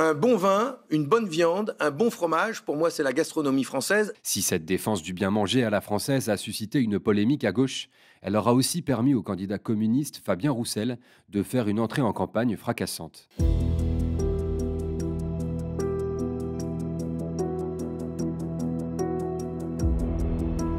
Un bon vin, une bonne viande, un bon fromage, pour moi c'est la gastronomie française. Si cette défense du bien manger à la française a suscité une polémique à gauche, elle aura aussi permis au candidat communiste Fabien Roussel de faire une entrée en campagne fracassante.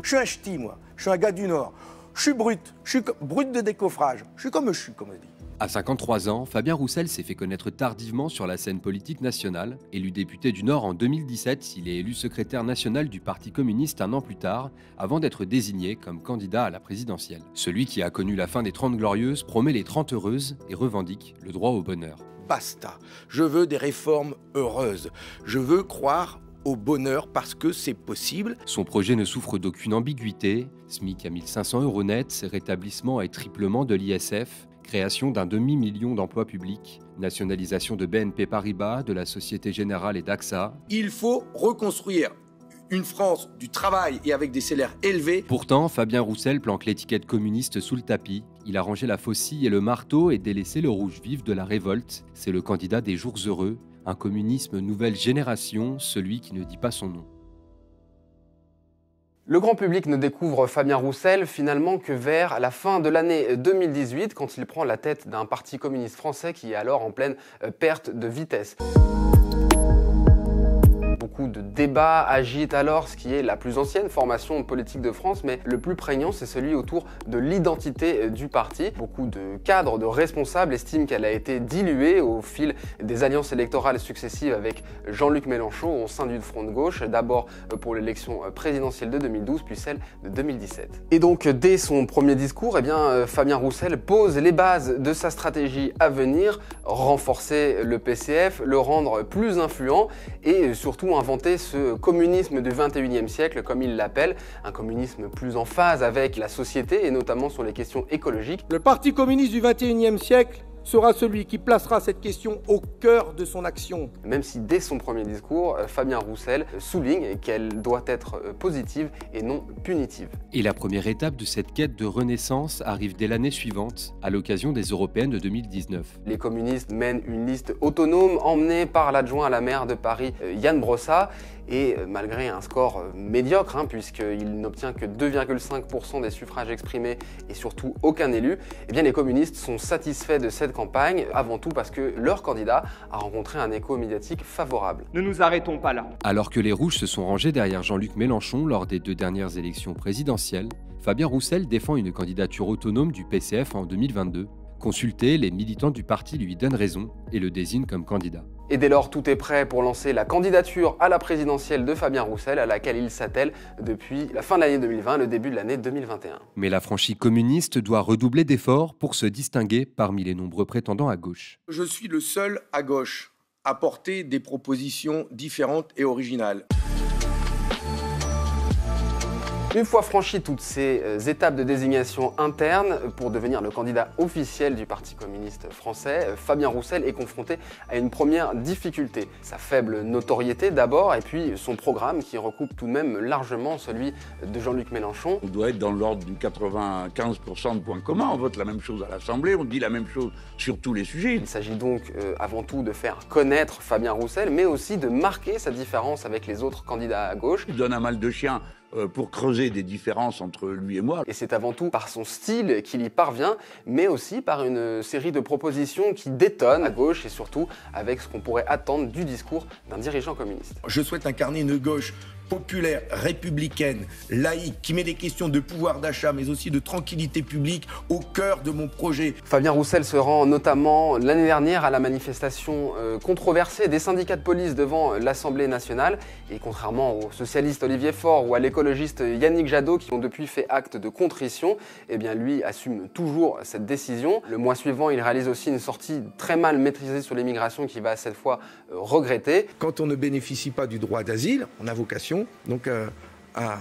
Je suis un ch'ti, moi. Je suis un gars du Nord. Je suis brut. Je suis brut de décoffrage. Je suis comme je suis, comme on dit. À 53 ans, Fabien Roussel s'est fait connaître tardivement sur la scène politique nationale. Élu député du Nord en 2017, il est élu secrétaire national du Parti communiste un an plus tard, avant d'être désigné comme candidat à la présidentielle. Celui qui a connu la fin des 30 glorieuses promet les 30 heureuses et revendique le droit au bonheur. Basta. Je veux des réformes heureuses. Je veux croire au bonheur parce que c'est possible. Son projet ne souffre d'aucune ambiguïté. SMIC à 1 500 € net, rétablissement et triplement de l'ISF, création d'un demi-million d'emplois publics, nationalisation de BNP Paribas, de la Société Générale et d'AXA. Il faut reconstruire une France du travail et avec des salaires élevés. Pourtant, Fabien Roussel planque l'étiquette communiste sous le tapis. Il a rangé la faucille et le marteau et délaissé le rouge vif de la révolte. C'est le candidat des jours heureux, un communisme nouvelle génération, celui qui ne dit pas son nom. Le grand public ne découvre Fabien Roussel finalement que vers la fin de l'année 2018, quand il prend la tête d'un parti communiste français qui est alors en pleine perte de vitesse. Beaucoup de débats agitent alors ce qui est la plus ancienne formation politique de France, mais le plus prégnant, c'est celui autour de l'identité du parti. Beaucoup de cadres, de responsables estiment qu'elle a été diluée au fil des alliances électorales successives avec Jean-Luc Mélenchon au sein du Front de gauche, d'abord pour l'élection présidentielle de 2012, puis celle de 2017. Et donc, dès son premier discours, Fabien Roussel pose les bases de sa stratégie à venir, renforcer le PCF, le rendre plus influent et surtout inventer ce communisme du 21e siècle, comme il l'appelle, un communisme plus en phase avec la société et notamment sur les questions écologiques. Le Parti communiste du 21e siècle sera celui qui placera cette question au cœur de son action. Même si dès son premier discours, Fabien Roussel souligne qu'elle doit être positive et non punitive. Et la première étape de cette quête de renaissance arrive dès l'année suivante, à l'occasion des européennes de 2019. Les communistes mènent une liste autonome emmenée par l'adjoint à la maire de Paris, Yann Brossat, et malgré un score médiocre, puisqu'il n'obtient que 2,5% des suffrages exprimés et surtout aucun élu, les communistes sont satisfaits de cette campagne, avant tout parce que leur candidat a rencontré un écho médiatique favorable. Ne nous arrêtons pas là. Alors que les Rouges se sont rangés derrière Jean-Luc Mélenchon lors des 2 dernières élections présidentielles, Fabien Roussel défend une candidature autonome du PCF en 2022. Consulté, les militants du parti lui donnent raison et le désignent comme candidat. Et dès lors, tout est prêt pour lancer la candidature à la présidentielle de Fabien Roussel, à laquelle il s'attelle depuis la fin de l'année 2020, le début de l'année 2021. Mais la franchise communiste doit redoubler d'efforts pour se distinguer parmi les nombreux prétendants à gauche. Je suis le seul à gauche à porter des propositions différentes et originales. Une fois franchies toutes ces étapes de désignation interne pour devenir le candidat officiel du Parti communiste français, Fabien Roussel est confronté à une première difficulté. Sa faible notoriété d'abord, et puis son programme qui recoupe tout de même largement celui de Jean-Luc Mélenchon. On doit être dans l'ordre du 95% de points communs, on vote la même chose à l'Assemblée, on dit la même chose sur tous les sujets. Il s'agit donc avant tout de faire connaître Fabien Roussel, mais aussi de marquer sa différence avec les autres candidats à gauche. Il donne un mal de chien pour creuser des différences entre lui et moi. Et c'est avant tout par son style qu'il y parvient, mais aussi par une série de propositions qui détonnent à gauche et surtout avec ce qu'on pourrait attendre du discours d'un dirigeant communiste. Je souhaite incarner une gauche populaire, républicaine, laïque, qui met les questions de pouvoir d'achat, mais aussi de tranquillité publique au cœur de mon projet. Fabien Roussel se rend notamment l'année dernière à la manifestation controversée des syndicats de police devant l'Assemblée nationale. Et contrairement au socialiste Olivier Faure ou à l'écologiste Yannick Jadot qui ont depuis fait acte de contrition, lui assume toujours cette décision. Le mois suivant, il réalise aussi une sortie très mal maîtrisée sur l'immigration qu'il va cette fois regretter. Quand on ne bénéficie pas du droit d'asile, on a vocation donc à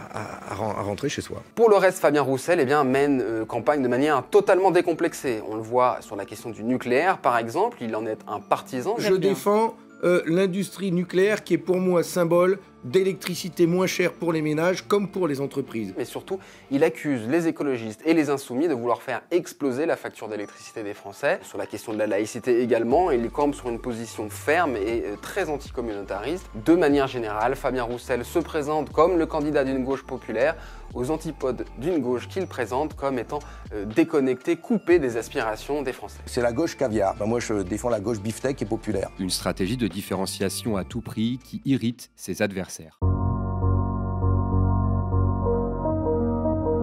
rentrer chez soi. Pour le reste, Fabien Roussel mène campagne de manière totalement décomplexée. On le voit sur la question du nucléaire, par exemple, il en est un partisan. Je défends l'industrie nucléaire qui est pour moi symbole d'électricité moins chère pour les ménages comme pour les entreprises. Mais surtout, il accuse les écologistes et les insoumis de vouloir faire exploser la facture d'électricité des Français. Sur la question de la laïcité également, il campe sur une position ferme et très anticommunautariste. De manière générale, Fabien Roussel se présente comme le candidat d'une gauche populaire, aux antipodes d'une gauche qu'il présente comme étant déconnectée, coupée des aspirations des Français. C'est la gauche caviar. Moi, je défends la gauche beefsteak et populaire. Une stratégie de différenciation à tout prix qui irrite ses adversaires.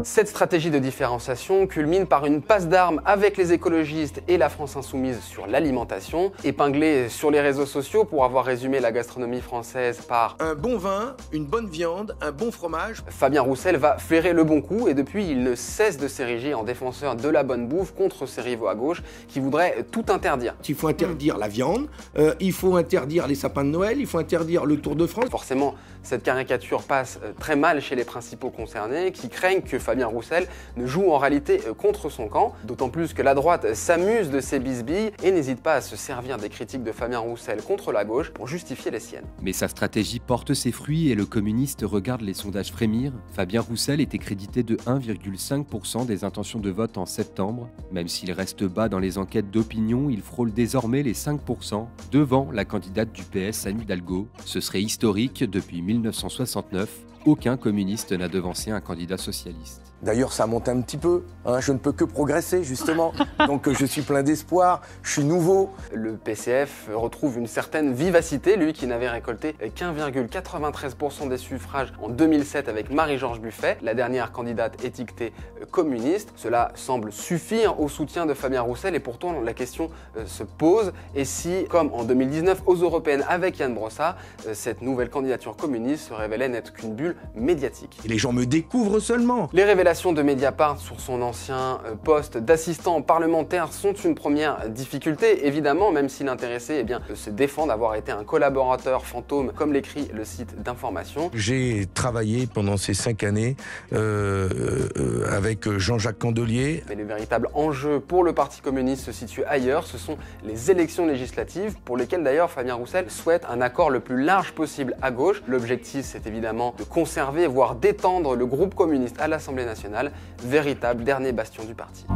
Cette stratégie de différenciation culmine par une passe d'armes avec les écologistes et la France insoumise sur l'alimentation, épinglée sur les réseaux sociaux pour avoir résumé la gastronomie française par un bon vin, une bonne viande, un bon fromage. Fabien Roussel va flairer le bon coup et depuis il ne cesse de s'ériger en défenseur de la bonne bouffe contre ses rivaux à gauche qui voudraient tout interdire. Il faut interdire la viande, il faut interdire les sapins de Noël, il faut interdire le Tour de France. Forcément, cette caricature passe très mal chez les principaux concernés qui craignent que Fabien Roussel ne joue en réalité contre son camp, d'autant plus que la droite s'amuse de ses bisbilles et n'hésite pas à se servir des critiques de Fabien Roussel contre la gauche pour justifier les siennes. Mais sa stratégie porte ses fruits et le communiste regarde les sondages frémir. Fabien Roussel était crédité de 1,5% des intentions de vote en septembre. Même s'il reste bas dans les enquêtes d'opinion, il frôle désormais les 5% devant la candidate du PS Anne Hidalgo. Ce serait historique depuis 1969. Aucun communiste n'a devancé un candidat socialiste. D'ailleurs, ça monte un petit peu. Je ne peux que progresser, justement. Donc, je suis plein d'espoir. Je suis nouveau. Le PCF retrouve une certaine vivacité, lui qui n'avait récolté qu'1,93% des suffrages en 2007 avec Marie-Georges Buffet, la dernière candidate étiquetée communiste. Cela semble suffire au soutien de Fabien Roussel et pourtant la question se pose. Et si, comme en 2019 aux Européennes avec Yann Brossat, cette nouvelle candidature communiste se révélait n'être qu'une bulle médiatique. Et les gens me découvrent seulement. Les révélations de Mediapart sur son ancien poste d'assistant parlementaire sont une première difficulté, évidemment, même si l'intéressé se défend d'avoir été un collaborateur fantôme, comme l'écrit le site d'information. J'ai travaillé pendant ces 5 années avec Jean-Jacques Candelier. Mais le véritable enjeu pour le Parti communiste se situe ailleurs, ce sont les élections législatives, pour lesquelles d'ailleurs Fabien Roussel souhaite un accord le plus large possible à gauche. L'objectif, c'est évidemment de conserver, voire d'étendre le groupe communiste à l'Assemblée nationale, véritable dernier bastion du parti.